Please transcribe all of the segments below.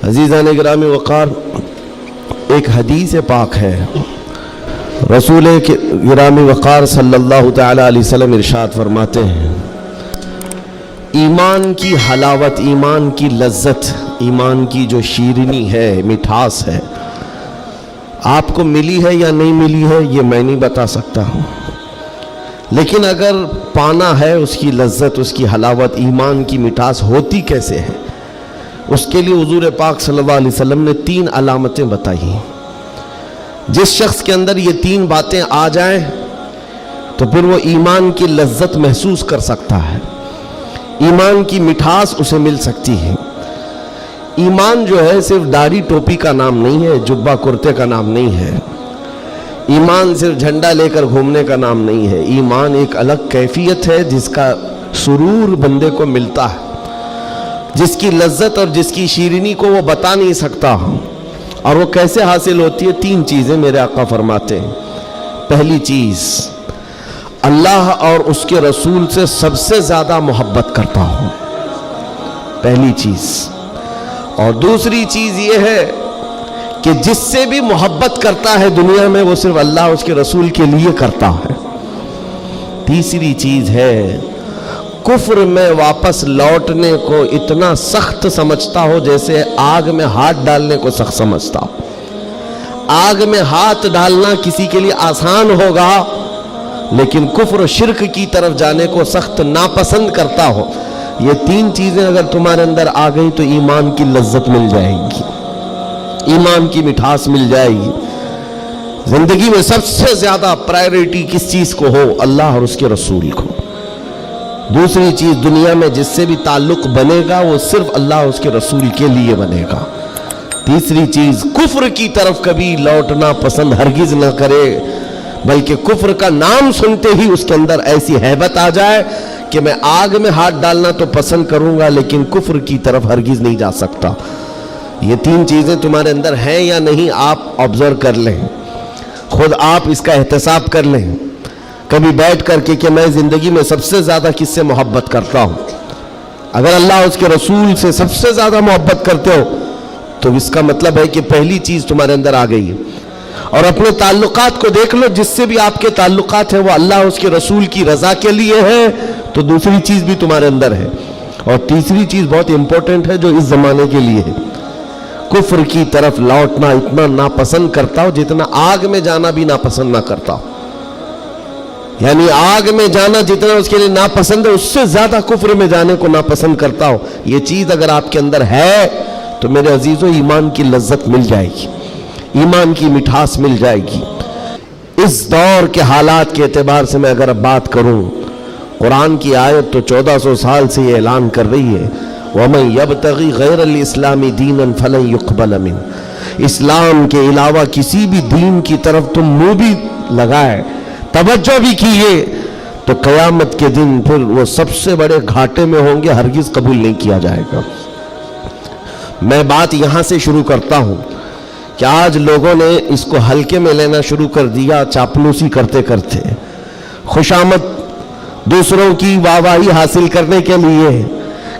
عزیزان گرامی وقار، ایک حدیث پاک ہے، رسول گرامی وقار صلی اللہ تعالی علیہ وسلم ارشاد فرماتے ہیں، ایمان کی حلاوت، ایمان کی لذت، ایمان کی جو شیرینی ہے، مٹھاس ہے، آپ کو ملی ہے یا نہیں ملی ہے یہ میں نہیں بتا سکتا ہوں، لیکن اگر پانا ہے اس کی لذت، اس کی حلاوت، ایمان کی مٹھاس ہوتی کیسے ہے، اس کے لیے حضور پاک صلی اللہ علیہ وسلم نے 3 علامتیں بتائی. جس شخص کے اندر یہ 3 باتیں آ جائیں تو پھر وہ ایمان کی لذت محسوس کر سکتا ہے، ایمان کی مٹھاس اسے مل سکتی ہے. ایمان جو ہے صرف داڑھی ٹوپی کا نام نہیں ہے، جبہ کرتے کا نام نہیں ہے. ایمان صرف جھنڈا لے کر گھومنے کا نام نہیں ہے. ایمان ایک الگ کیفیت ہے جس کا سرور بندے کو ملتا ہے، جس کی لذت اور جس کی شیرینی کو وہ بتا نہیں سکتا. اور وہ کیسے حاصل ہوتی ہے؟ 3 چیزیں میرے آقا فرماتے ہیں. پہلی چیز، اللہ اور اس کے رسول سے سب سے زیادہ محبت کرتا ہوں، پہلی چیز. اور دوسری چیز یہ ہے کہ جس سے بھی محبت کرتا ہے دنیا میں وہ صرف اللہ اور اس کے رسول کے لیے کرتا ہے. تیسری چیز ہے، کفر میں واپس لوٹنے کو اتنا سخت سمجھتا ہو جیسے آگ میں ہاتھ ڈالنے کو سخت سمجھتا ہو. آگ میں ہاتھ ڈالنا کسی کے لیے آسان ہوگا، لیکن کفر و شرک کی طرف جانے کو سخت ناپسند کرتا ہو. یہ 3 چیزیں اگر تمہارے اندر آ گئی تو ایمان کی لذت مل جائے گی، ایمان کی مٹھاس مل جائے گی. زندگی میں سب سے زیادہ پرائیورٹی کس چیز کو ہو؟ اللہ اور اس کے رسول کو. دوسری چیز، دنیا میں جس سے بھی تعلق بنے گا وہ صرف اللہ اور اس کے رسول کے لیے بنے گا. تیسری چیز، کفر کی طرف کبھی لوٹنا پسند ہرگز نہ کرے، بلکہ کفر کا نام سنتے ہی اس کے اندر ایسی ہیبت آ جائے کہ میں آگ میں ہاتھ ڈالنا تو پسند کروں گا لیکن کفر کی طرف ہرگز نہیں جا سکتا. یہ 3 چیزیں تمہارے اندر ہیں یا نہیں، آپ آبزرو کر لیں، خود آپ اس کا احتساب کر لیں کبھی بیٹھ کر کے کہ میں زندگی میں سب سے زیادہ کس سے محبت کرتا ہوں. اگر اللہ اس کے رسول سے سب سے زیادہ محبت کرتے ہو تو اس کا مطلب ہے کہ پہلی چیز تمہارے اندر آ گئی ہے. اور اپنے تعلقات کو دیکھ لو، جس سے بھی آپ کے تعلقات ہیں وہ اللہ اس کے رسول کی رضا کے لیے ہے تو دوسری چیز بھی تمہارے اندر ہے. اور تیسری چیز بہت امپورٹنٹ ہے جو اس زمانے کے لیے ہے، کفر کی طرف لوٹنا اتنا ناپسند کرتا ہو جتنا آگ میں جانا بھی ناپسند نہ کرتا ہو. یعنی آگ میں جانا جتنا اس کے لیے ناپسند ہے اس سے زیادہ کفر میں جانے کو ناپسند کرتا ہو. یہ چیز اگر آپ کے اندر ہے تو میرے عزیزو ایمان کی لذت مل جائے گی، ایمان کی مٹھاس مل جائے گی. اس دور کے حالات کے اعتبار سے میں اگر اب بات کروں، قرآن کی آیت تو 1400 سال سے یہ اعلان کر رہی ہے، وَمَنْ يَبْتَغِي غَيْرَ الْإِسْلَامِ دِينًا فَلَنْ يُقْبَلَ مِنْهُ. اسلام کے علاوہ کسی بھی دین کی طرف تم منہ بھی لگائے، توجہ بھی کیے تو قیامت کے دن پھر وہ سب سے بڑے گھاٹے میں ہوں گے، ہرگز قبول نہیں کیا جائے گا. میں بات یہاں سے شروع کرتا ہوں کہ آج لوگوں نے اس کو ہلکے میں لینا شروع کر دیا، چاپلوسی کرتے کرتے، خوشامد دوسروں کی واہواہی حاصل کرنے کے لیے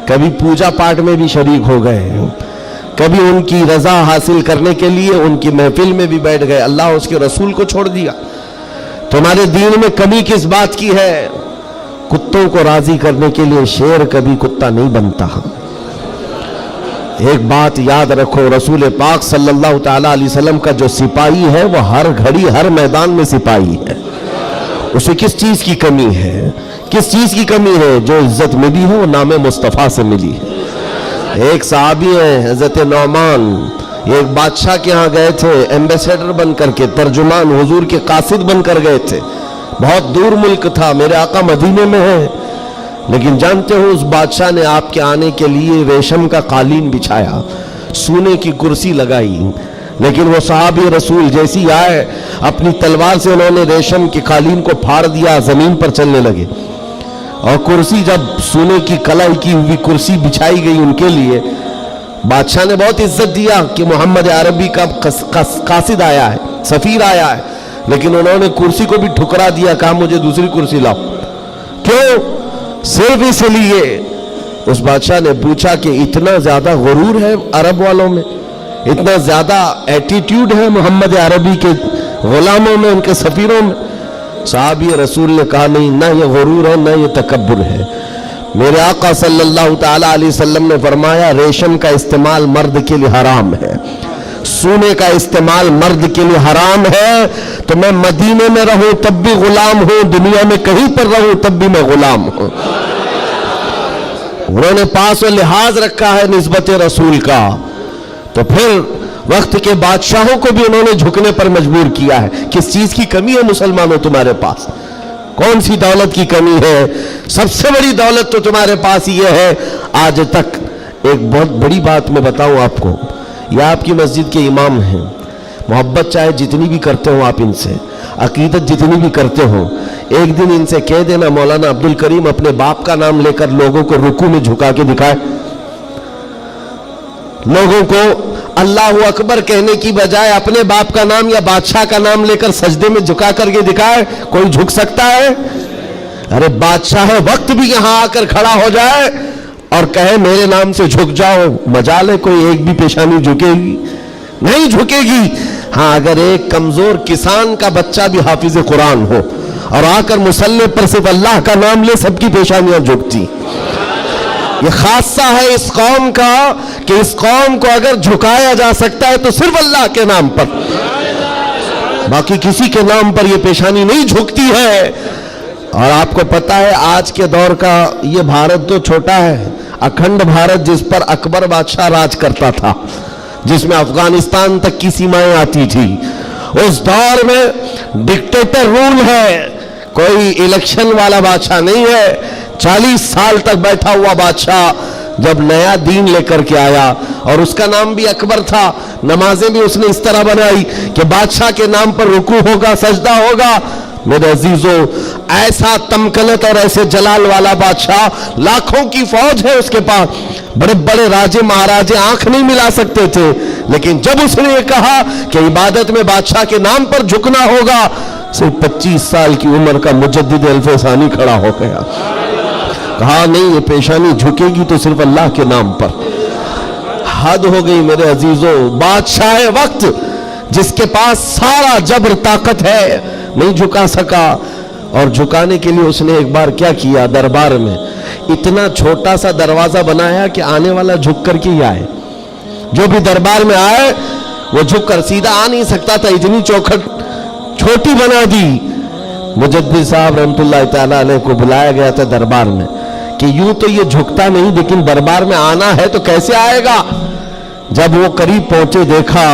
کبھی پوجا پاٹ میں بھی شریک ہو گئے، کبھی ان کی رضا حاصل کرنے کے لیے ان کی محفل میں بھی بیٹھ گئے، اللہ اور اس کے رسول کو چھوڑ دیا. تمہارے دین میں کمی کس بات کی ہے؟ کتوں کو راضی کرنے کے لیے شیر کبھی کتا نہیں بنتا. ایک بات یاد رکھو، رسول پاک صلی اللہ تعالیٰ علیہ وسلم کا جو سپاہی ہے وہ ہر گھڑی ہر میدان میں سپاہی ہے. اسے کس چیز کی کمی ہے؟ کس چیز کی کمی ہے؟ جو عزت ملی ہے وہ نام مصطفیٰ سے ملی ہے. ایک صحابی ہیں حضرت نعمان، ایک بادشاہ کے ہاں گئے تھے ایمبیسیڈر بن کر کے، ترجمان حضور کے قاصد بن کر گئے تھے. بہت دور ملک تھا، میرے آقا مدینے میں ہیں، لیکن جانتے ہو اس بادشاہ نے آپ کے آنے کے لیے ریشم کا قالین بچھایا، سونے کی کرسی لگائی. لیکن وہ صحابی رسول جیسی آئے، اپنی تلوار سے انہوں نے ریشم کے قالین کو پھاڑ دیا، زمین پر چلنے لگے. اور کرسی جب سونے کی کلائی کی ہوئی کرسی بچھائی گئی ان کے لیے، بادشاہ نے بہت عزت دیا کہ محمد عربی کا قاصد آیا ہے، سفیر آیا ہے، لیکن انہوں نے کرسی کو بھی ٹھکرا دیا، کہا مجھے دوسری کرسی لاؤ. کیوں؟ صرف اس لیے اس بادشاہ نے پوچھا کہ اتنا زیادہ غرور ہے عرب والوں میں، اتنا زیادہ ایٹیٹیوڈ ہے محمد عربی کے غلاموں میں، ان کے سفیروں میں؟ صحابی رسول نے کہا نہیں، نہ یہ غرور ہے نہ یہ تکبر ہے۔ میرے آقا صلی اللہ تعالی علیہ وسلم نے فرمایا ریشم کا استعمال مرد کے لیے حرام ہے، سونے کا استعمال مرد کے لیے حرام ہے، تو میں مدینے میں رہوں تب بھی غلام ہوں، دنیا میں کہیں پر رہوں تب بھی میں غلام ہوں۔ انہوں نے پاس و لحاظ رکھا ہے نسبت رسول کا، تو پھر وقت کے بادشاہوں کو بھی انہوں نے جھکنے پر مجبور کیا ہے۔ کس چیز کی کمی ہے مسلمانوں تمہارے پاس؟ کون سی دولت کی کمی ہے؟ سب سے بڑی دولت تو تمہارے پاس یہ ہے آج تک۔ ایک بہت بڑی بات میں بتاؤں آپ کو، یہ آپ کی مسجد کے امام ہیں، محبت چاہے جتنی بھی کرتے ہوں آپ ان سے، عقیدت جتنی بھی کرتے ہوں، ایک دن ان سے کہہ دینا مولانا عبد الکریم اپنے باپ کا نام لے کر لوگوں کو رکوع میں جھکا کے دکھائے، لوگوں کو اللہ اکبر کہنے کی بجائے اپنے باپ کا نام یا بادشاہ کا نام لے کر سجدے میں جھکا کر کے دکھائے، کوئی جھک سکتا ہے؟ ارے بادشاہ وقت بھی یہاں آ کر کھڑا ہو جائے اور کہے میرے نام سے جھک جاؤ، مجال ہے کوئی ایک بھی پیشانی جھکے گی؟ نہیں جھکے گی۔ ہاں اگر ایک کمزور کسان کا بچہ بھی حافظ قرآن ہو اور آ کر مصلی پر صرف اللہ کا نام لے، سب کی پیشانیاں جھکتی۔ یہ خاصہ ہے اس قوم کا کہ اس قوم کو اگر جھکایا جا سکتا ہے تو صرف اللہ کے نام پر، باقی کسی کے نام پر یہ پیشانی نہیں جھکتی ہے۔ اور آپ کو پتا ہے آج کے دور کا یہ بھارت تو چھوٹا ہے، اکھنڈ بھارت جس پر اکبر بادشاہ راج کرتا تھا، جس میں افغانستان تک کی سیمائیں آتی تھی، اس دور میں ڈکٹیٹر رول ہے، کوئی الیکشن والا بادشاہ نہیں ہے۔ 40 سال تک بیٹھا ہوا بادشاہ جب نیا دین لے کر کے آیا، اور اس کا نام بھی اکبر تھا، نمازیں بھی اس نے اس طرح بنائی کہ بادشاہ کے نام پر رکوع ہوگا، سجدہ ہوگا۔ میرے عزیزوں، ایسا تمکنت اور ایسے جلال والا بادشاہ، لاکھوں کی فوج ہے اس کے پاس، بڑے بڑے راجے مہاراجے آنکھ نہیں ملا سکتے تھے، لیکن جب اس نے یہ کہا کہ عبادت میں بادشاہ کے نام پر جھکنا ہوگا، صرف 25 سال کی عمر کا مجدد الف ثانی کھڑا ہو گیا، کہا نہیں یہ پیشانی جھکے گی تو صرف اللہ کے نام پر۔ حد ہو گئی میرے عزیزوں، بادشاہ وقت جس کے پاس سارا جبر طاقت ہے نہیں جھکا سکا، اور جھکانے کے لیے اس نے ایک بار کیا کیا، دربار میں اتنا چھوٹا سا دروازہ بنایا کہ آنے والا جھک کر کے ہی آئے، جو بھی دربار میں آئے وہ جھک کر، سیدھا آ نہیں سکتا تھا، اتنی چوکھٹ چھوٹی بنا دی۔ مجدد صاحب رحمت اللہ تعالیٰ علیہ کو بلایا گیا تھا دربار میں کہ یوں تو یہ جھکتا نہیں لیکن دربار میں آنا ہے تو کیسے آئے گا؟ جب وہ قریب پہنچے دیکھا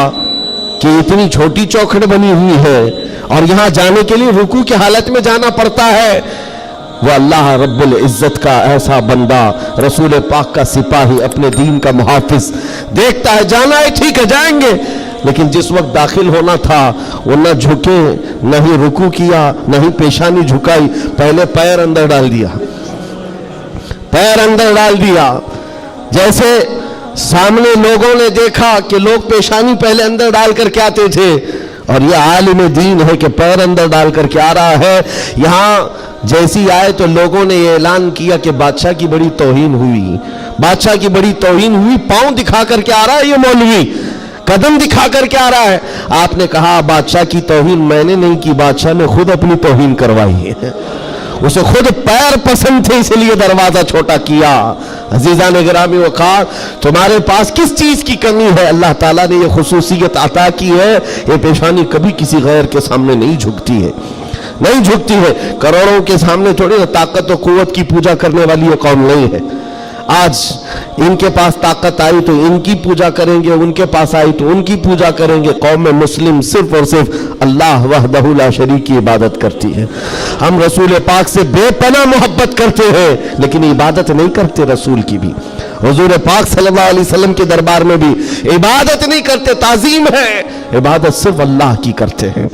کہ اتنی چھوٹی چوکھٹ بنی ہوئی ہے اور یہاں جانے کے لیے رکوع کی حالت میں جانا پڑتا ہے۔ وہ اللہ رب العزت کا ایسا بندہ، رسول پاک کا سپاہی، اپنے دین کا محافظ، دیکھتا ہے جانا ہے ٹھیک ہے جائیں گے، لیکن جس وقت داخل ہونا تھا وہ نہ جھکے، نہ ہی رکوع کیا، نہ ہی پیشانی جھکائی، پہلے پیر اندر ڈال دیا، پیر اندر ڈال دیا۔ جیسے سامنے لوگوں نے دیکھا کہ لوگ پیشانی پہلے اندر ڈال کر کے آتے تھے، اور یہ عالم دین ہے کہ پیر اندر ڈال کر کے آ رہا ہے۔ یہاں جیسی آئے تو لوگوں نے یہ اعلان کیا کہ بادشاہ کی بڑی توہین ہوئی، بادشاہ کی بڑی توہین ہوئی، پاؤں دکھا کر کے آ رہا ہے یہ مولوی، قدم دکھا کر کے آ رہا ہے۔ آپ نے کہا بادشاہ کی توہین میں نے نہیں کی، بادشاہ نے خود اپنی توہین کروائی ہے، اسے خود پیر پسند تھے اس لیے دروازہ چھوٹا کیا۔ عزیزان گرامی وقار، تمہارے پاس کس چیز کی کمی ہے؟ اللہ تعالیٰ نے یہ خصوصیت عطا کی ہے، یہ پیشانی کبھی کسی غیر کے سامنے نہیں جھکتی ہے، نہیں جھکتی ہے۔ کروڑوں کے سامنے تھوڑی طاقت و قوت کی پوجا کرنے والی یہ قوم نہیں ہے۔ آج ان کے پاس طاقت آئی تو ان کی پوجا کریں گے، ان کے پاس آئی تو ان کی پوجا کریں گے۔ قوم مسلم صرف اور صرف اللہ وحدہ لا شریک کی عبادت کرتی ہے۔ ہم رسول پاک سے بے پناہ محبت کرتے ہیں لیکن عبادت نہیں کرتے رسول کی بھی، حضور پاک صلی اللہ علیہ وسلم کے دربار میں بھی عبادت نہیں کرتے، تعظیم ہے، عبادت صرف اللہ کی کرتے ہیں۔